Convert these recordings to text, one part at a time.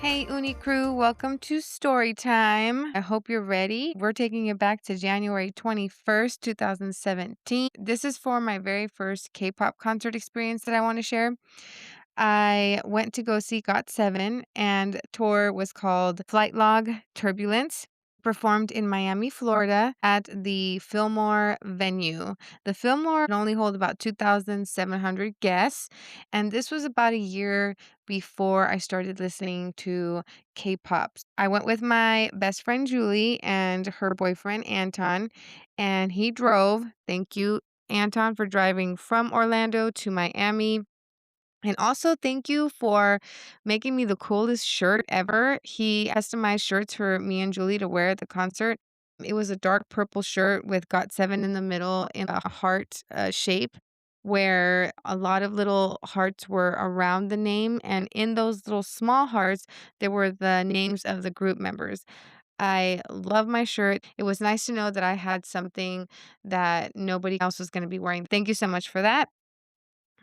Hey, Uni crew, welcome to Storytime. I hope you're ready. We're taking it back to January 21st, 2017. This is for my very first K pop concert experience that I want to share. I went to go see Got7, and tour was called Flight Log Turbulence. Performed in Miami, Florida at the Fillmore venue. The Fillmore can only hold about 2,700 guests, and this was about a year before I started listening to K-pop. I went with my best friend Julie and her boyfriend Anton, and he drove. Thank you, Anton, for driving from Orlando to Miami. And also, thank you for making me the coolest shirt ever. He customized shirts for me and Julie to wear at the concert. It was a dark purple shirt with Got7 in the middle in a heart shape, where a lot of little hearts were around the name. And in those little small hearts, there were the names of the group members. I love my shirt. It was nice to know that I had something that nobody else was going to be wearing. Thank you so much for that.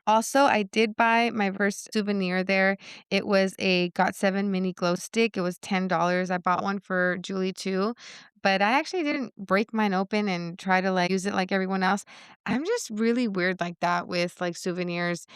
Also, I did buy my first souvenir there. It was a Got7 mini glow stick. It was $10. I bought one for Julie too, but I actually didn't break mine open and try to use it like everyone else. I'm just really weird like that with souvenirs.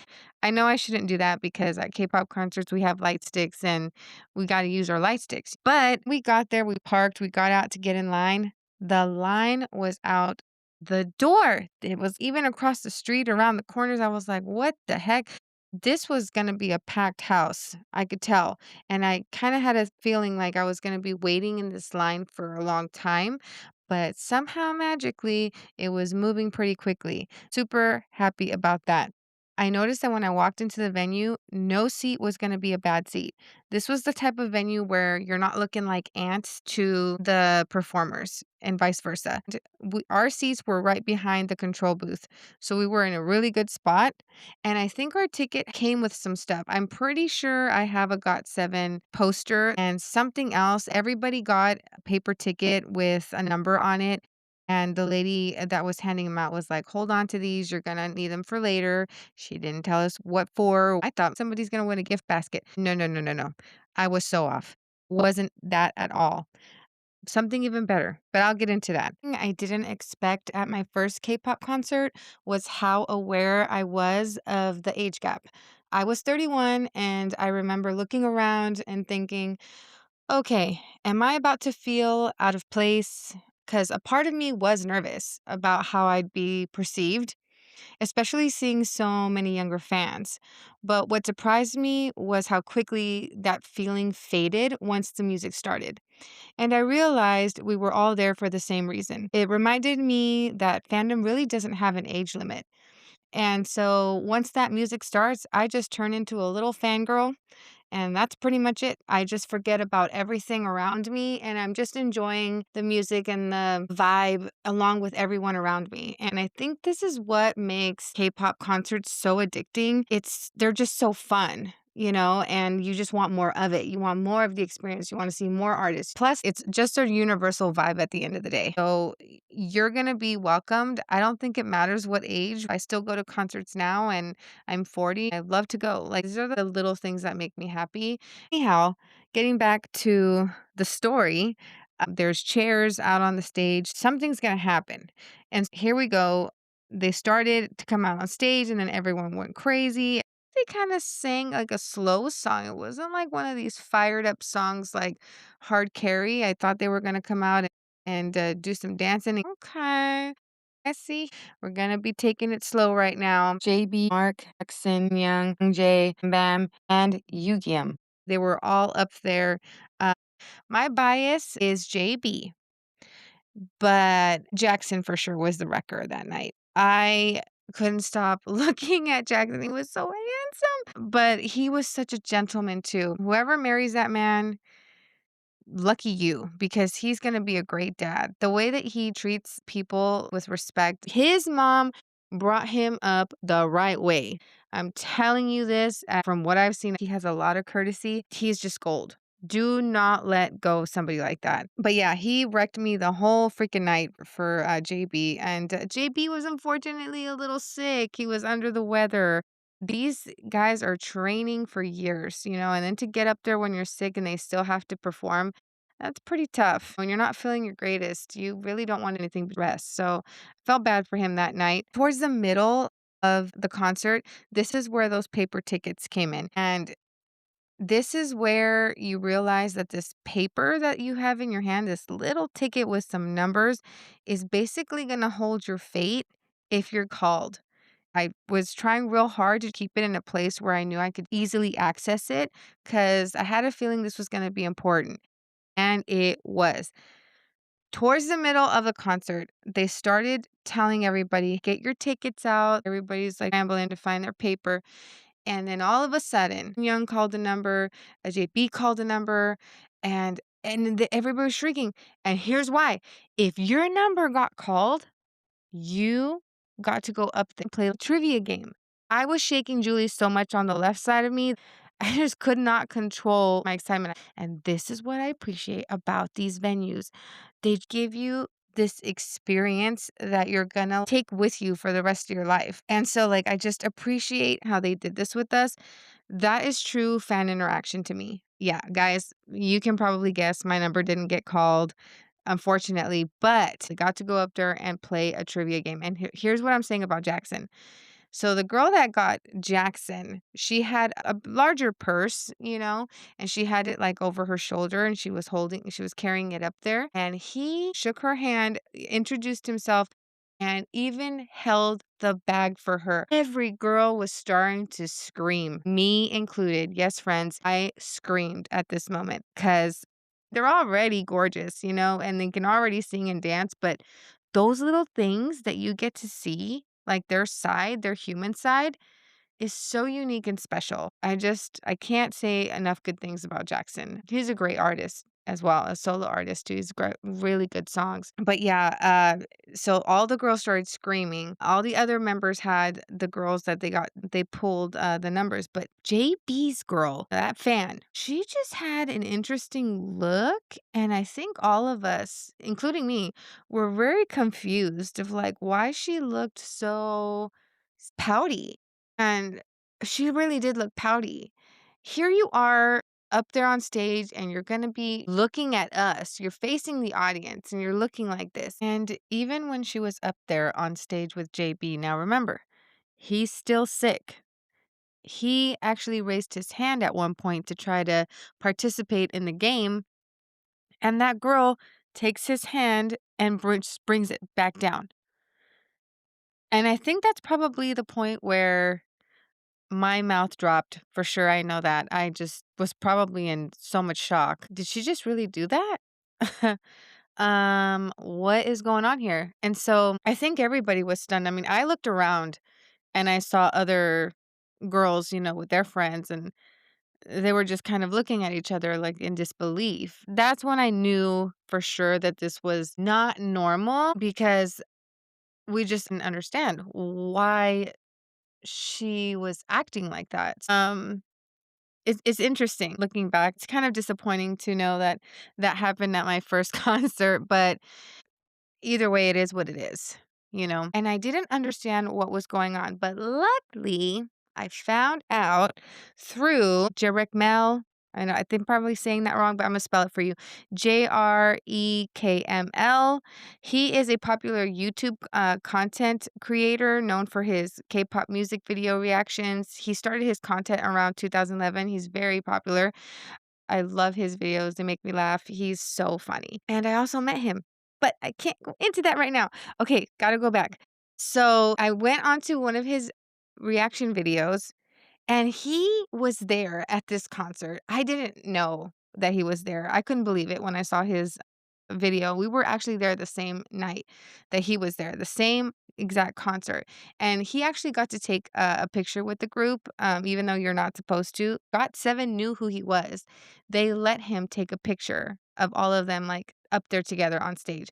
I know I shouldn't do that because at K-pop concerts we have light sticks and we got to use our light sticks. But we got there, we parked, we got out to get in line. The line was out the door. It was even across the street, around the corners. I was like, "What the heck?" This was gonna be a packed house, I could tell, and I kinda had a feeling like I was gonna be waiting in this line for a long time, but somehow magically, it was moving pretty quickly. Super happy about that. I noticed that when I walked into the venue, no seat was gonna be a bad seat. This was the type of venue where you're not looking like ants to the performers and vice versa. Our seats were right behind the control booth, so we were in a really good spot, and I think our ticket came with some stuff. I'm pretty sure I have a Got7 poster and something else. Everybody got a paper ticket with a number on it, and the lady that was handing them out was like, "Hold on to these, you're gonna need them for later." She didn't tell us what for. I thought somebody's gonna win a gift basket. No, no, no, no, no. I was so off. Wasn't that at all. Something even better, but I'll get into that. Thing I didn't expect at my first K-pop concert was how aware I was of the age gap. I was 31, and I remember looking around and thinking, "Okay, am I about to feel out of place?" Because a part of me was nervous about how I'd be perceived, especially seeing so many younger fans. But what surprised me was how quickly that feeling faded once the music started. And I realized we were all there for the same reason. It reminded me that fandom really doesn't have an age limit. And so once that music starts, I just turn into a little fangirl, and that's pretty much it. I just forget about everything around me, and I'm just enjoying the music and the vibe along with everyone around me. And I think this is what makes K-pop concerts so addicting. They're just so fun. And you just want more of it. You want more of the experience. You want to see more artists. Plus, it's just a universal vibe at the end of the day. So you're going to be welcomed. I don't think it matters what age. I still go to concerts now, and I'm 40. I love to go. These are the little things that make me happy. Anyhow, getting back to the story, there's chairs out on the stage. Something's going to happen. And here we go. They started to come out on stage, and then everyone went crazy. They kind of sang like a slow song. It wasn't like one of these fired up songs like Hard Carry. I thought they were going to come out and do some dancing. Okay. I see. We're gonna be taking it slow right now. JB, Mark, Jackson, Young, Jay, Bam, and Yugium. They were all up there. Uh, my bias is JB, but Jackson for sure was the wrecker that night. I couldn't stop looking at Jackson. He was so handsome, but he was such a gentleman too. Whoever marries that man, lucky you, because he's gonna be a great dad. The way that he treats people with respect, his mom brought him up the right way. I'm telling you this from what I've seen. He has a lot of courtesy. He's just gold. Do not let go of somebody like that. But yeah, he wrecked me the whole freaking night for JB. And JB was unfortunately a little sick. He was under the weather. These guys are training for years, and then to get up there when you're sick and they still have to perform, that's pretty tough. When you're not feeling your greatest, you really don't want anything but rest. So I felt bad for him that night. Towards the middle of the concert, this is where those paper tickets came in. And this is where you realize that this paper that you have in your hand, this little ticket with some numbers, is basically going to hold your fate if you're called. I was trying real hard to keep it in a place where I knew I could easily access it because I had a feeling this was going to be important. And it was. Towards the middle of the concert, they started telling everybody, get your tickets out. Everybody's like scrambling to find their paper. And then all of a sudden, Young called a number, a JB called a number, and everybody was shrieking. And here's why. If your number got called, you got to go up there and play a trivia game. I was shaking Julie so much on the left side of me, I just could not control my excitement. And this is what I appreciate about these venues. They give you this experience that you're gonna take with you for the rest of your life. And so, like, I just appreciate how they did this with us. That is true fan interaction to me. Yeah, guys, you can probably guess my number didn't get called, unfortunately, but I got to go up there and play a trivia game. And here's what I'm saying about Jackson. So the girl that got Jackson, she had a larger purse, and she had it like over her shoulder and she was carrying it up there. And he shook her hand, introduced himself, and even held the bag for her. Every girl was starting to scream, me included. Yes, friends, I screamed at this moment because they're already gorgeous, and they can already sing and dance. But those little things that you get to see, like their human side, is so unique and special. I can't say enough good things about Jackson. He's a great artist as well, a solo artist too. He's got really good songs. But yeah, so all the girls started screaming. All the other members had the girls that they pulled the numbers. But JB's girl, that fan, she just had an interesting look. And I think all of us, including me, were very confused of like why she looked so pouty. And she really did look pouty. Here you are up there on stage and you're going to be looking at us. You're facing the audience and you're looking like this. And even when she was up there on stage with JB, now remember, he's still sick. He actually raised his hand at one point to try to participate in the game. And that girl takes his hand and brings it back down. And I think that's probably the point where my mouth dropped for sure, I know that. I just was probably in so much shock. Did she just really do that? What is going on here? And so I think everybody was stunned. I mean, I looked around and I saw other girls, with their friends, and they were just kind of looking at each other like in disbelief. That's when I knew for sure that this was not normal because we just didn't understand why she was acting like that. It's interesting looking back. It's kind of disappointing to know that that happened at my first concert, but either way, it is what it is. And I didn't understand what was going on, but luckily, I found out through Jerekmel. I know I think I'm probably saying that wrong, but I'm gonna spell it for you. Jrekml. He is a popular YouTube content creator known for his K-pop music video reactions. He started his content around 2011. He's very popular. I love his videos. They make me laugh. He's so funny. And I also met him, but I can't go into that right now. Okay, gotta go back. So I went onto one of his reaction videos and he was there at this concert. I didn't know that he was there. I couldn't believe it when I saw his video. We were actually there the same night that he was there, the same exact concert. And he actually got to take a picture with the group, even though you're not supposed to. Got7 knew who he was. They let him take a picture of all of them, like up there together on stage.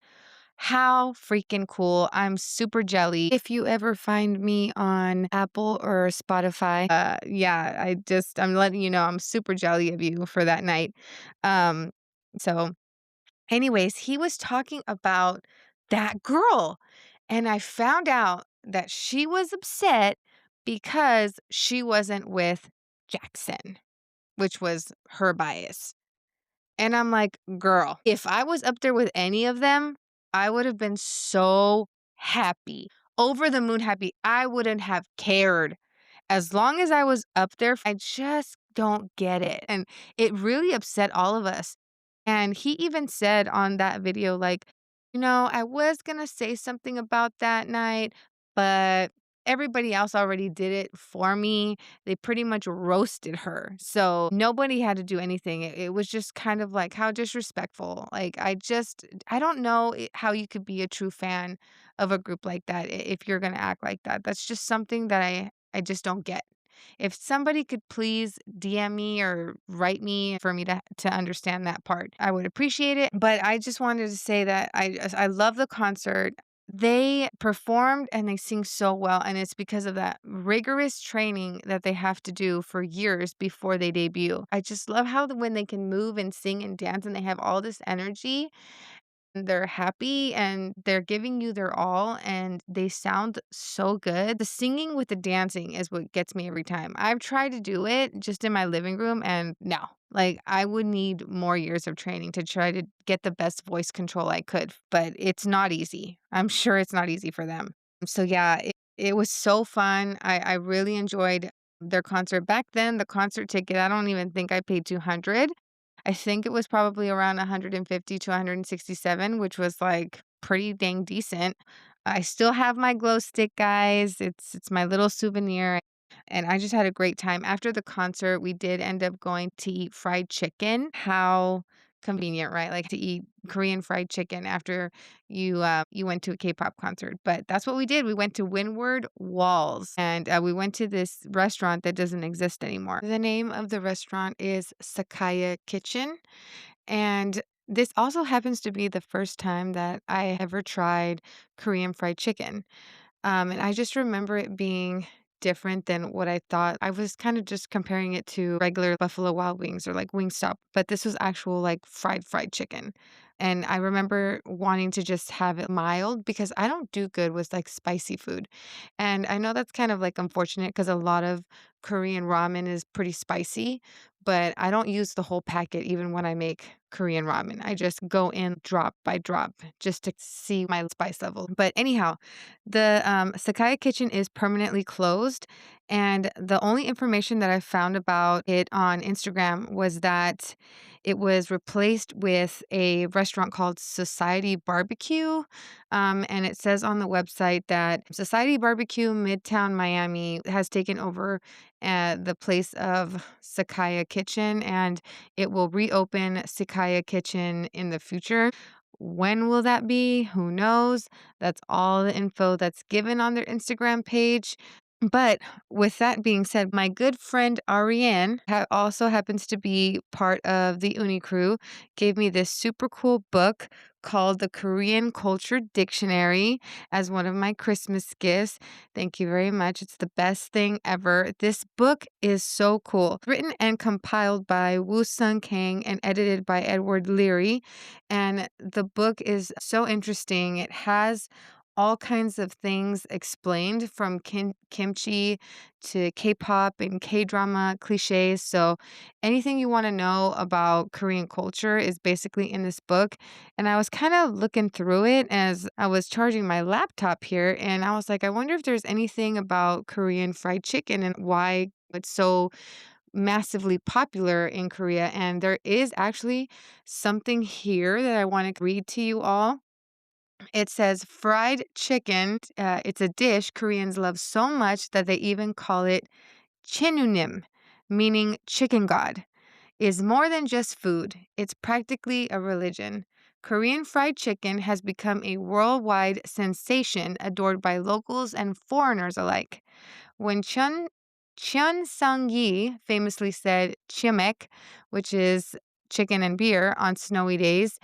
How freaking cool. I'm super jelly. If you ever find me on Apple or Spotify, yeah, I'm letting you know I'm super jelly of you for that night. Um, so anyways, he was talking about that girl, and I found out that she was upset because she wasn't with Jackson, which was her bias. And I'm like, "Girl, if I was up there with any of them, I would have been so happy, over the moon happy. I wouldn't have cared. As long as I was up there, I just don't get it." And it really upset all of us. And he even said on that video, like, I was gonna say something about that night, but everybody else already did it for me. They pretty much roasted her. So nobody had to do anything. It was just kind of like, how disrespectful. Like, I don't know how you could be a true fan of a group like that if you're gonna act like that. That's just something that I just don't get. If somebody could please DM me or write me for me to understand that part, I would appreciate it. But I just wanted to say that I love the concert. They performed and they sing so well, and it's because of that rigorous training that they have to do for years before they debut. I just love how when they can move and sing and dance and they have all this energy, they're happy and they're giving you their all and they sound so good. The singing with the dancing is what gets me every time. I've tried to do it just in my living room and no. Like I would need more years of training to try to get the best voice control I could, but it's not easy. I'm sure it's not easy for them. So yeah, it was so fun. I really enjoyed their concert. Back then, the concert ticket, I don't even think I paid 200. I think it was probably around 150 to 167, which was like pretty dang decent. I still have my glow stick, guys. It's my little souvenir. And I just had a great time. After the concert, we did end up going to eat fried chicken. How convenient, right? Like to eat Korean fried chicken after you went to a K-pop concert. But that's what we did. We went to Windward Walls and we went to this restaurant that doesn't exist anymore. The name of the restaurant is Sakaya Kitchen. And this also happens to be the first time that I ever tried Korean fried chicken. And I just remember it being different than what I thought. I was kind of just comparing it to regular Buffalo Wild Wings or like Wingstop, but this was actual like fried chicken. And I remember wanting to just have it mild because I don't do good with like spicy food. And I know that's kind of like unfortunate because a lot of Korean ramen is pretty spicy, but I don't use the whole packet even when I make Korean ramen. I just go in drop by drop just to see my spice level. But anyhow, the Sakaya Kitchen is permanently closed, and the only information that I found about it on Instagram was that it was replaced with a restaurant called Society Barbecue. And it says on the website that Society Barbecue Midtown Miami has taken over the place of Sakaya Kitchen, and it will reopen Sakaya Kitchen in the future. When will that be? Who knows? That's all the info that's given on their Instagram page. But with that being said, my good friend Ariane also happens to be part of the Uni crew, gave me this super cool book called The Korean Culture Dictionary as one of my Christmas gifts. Thank you very much. It's the best thing ever. This book is so cool. Written and compiled by Woo Sung Kang and edited by Edward Leary. And the book is so interesting. It has all kinds of things explained from kimchi to K-pop and K-drama cliches. So anything you want to know about Korean culture is basically in this book. And I was kind of looking through it as I was charging my laptop here, and I was like, I wonder if there's anything about Korean fried chicken and why it's so massively popular in Korea. And there is actually something here that I want to read to you all. It says fried chicken. It's a dish Koreans love so much that they even call it chinunim, meaning chicken god. Is more than just food. It's practically a religion. Korean fried chicken has become a worldwide sensation adored by locals and foreigners alike. When Chun Sang-yi famously said chimek, which is chicken and beer, on snowy days,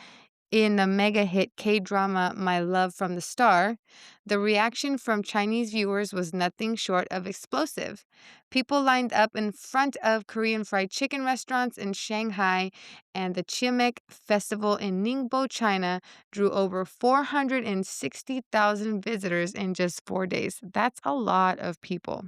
in the mega hit K-drama My Love from the Star, the reaction from Chinese viewers was nothing short of explosive. People lined up in front of Korean fried chicken restaurants in Shanghai, and the Chimek Festival in Ningbo, China, drew over 460,000 visitors in just 4 days. That's a lot of people.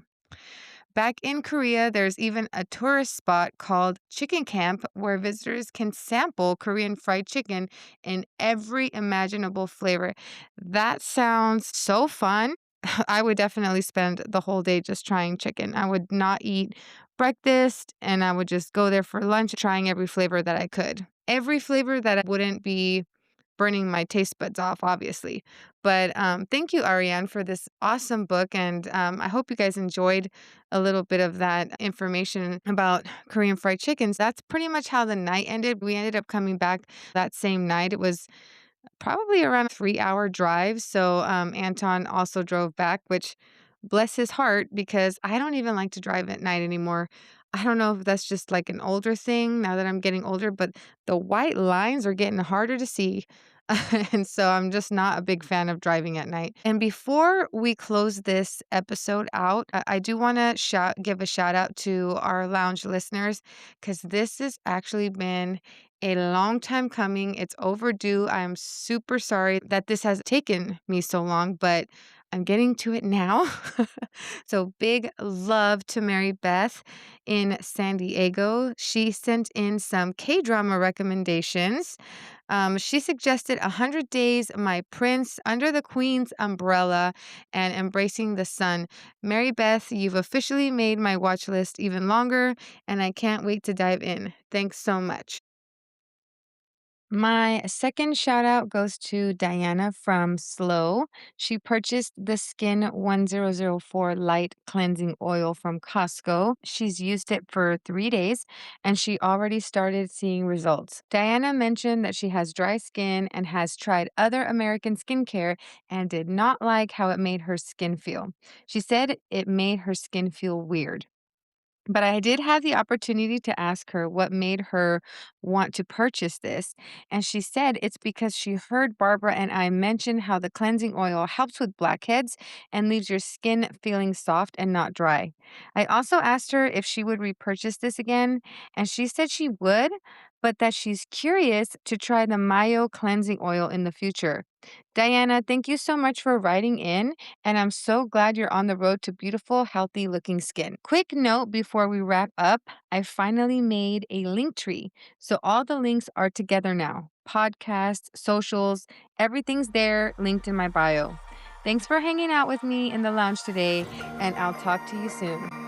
Back in Korea, there's even a tourist spot called Chicken Camp where visitors can sample Korean fried chicken in every imaginable flavor. That sounds so fun. I would definitely spend the whole day just trying chicken. I would not eat breakfast and I would just go there for lunch, trying every flavor that I could. Every flavor that wouldn't be burning my taste buds off, obviously. But thank you, Ariane, for this awesome book. And I hope you guys enjoyed a little bit of that information about Korean fried chickens. That's pretty much how the night ended. We ended up coming back that same night. It was probably around a 3-hour drive. So Anton also drove back, which bless his heart, because I don't even like to drive at night anymore. I don't know if that's just like an older thing now that I'm getting older, but the white lines are getting harder to see. And so I'm just not a big fan of driving at night. And before we close this episode out, I do want to give a shout out to our lounge listeners because this has actually been a long time coming. It's overdue. I'm super sorry that this has taken me so long, but I'm getting to it now. So big love to Mary Beth in San Diego. She sent in some K-drama recommendations. She suggested 100 Days, My Prince, Under the Queen's Umbrella, and Embracing the Sun. Mary Beth, you've officially made my watch list even longer, and I can't wait to dive in. Thanks so much. My second shout out goes to Diana from Slow. She purchased the Skin 1004 Light Cleansing Oil from Costco. She's used it for 3 days and she already started seeing results. Diana mentioned that she has dry skin and has tried other American skincare and did not like how it made her skin feel. She said it made her skin feel weird. But I did have the opportunity to ask her what made her want to purchase this. And she said it's because she heard Barbara and I mention how the cleansing oil helps with blackheads and leaves your skin feeling soft and not dry. I also asked her if she would repurchase this again, and she said she would, but that she's curious to try the Mayo cleansing oil in the future. Diana, thank you so much for writing in, and I'm so glad you're on the road to beautiful, healthy looking skin. Quick note before we wrap up, I finally made a link tree. So all the links are together now: podcasts, socials, everything's there linked in my bio. Thanks for hanging out with me in the lounge today, and I'll talk to you soon.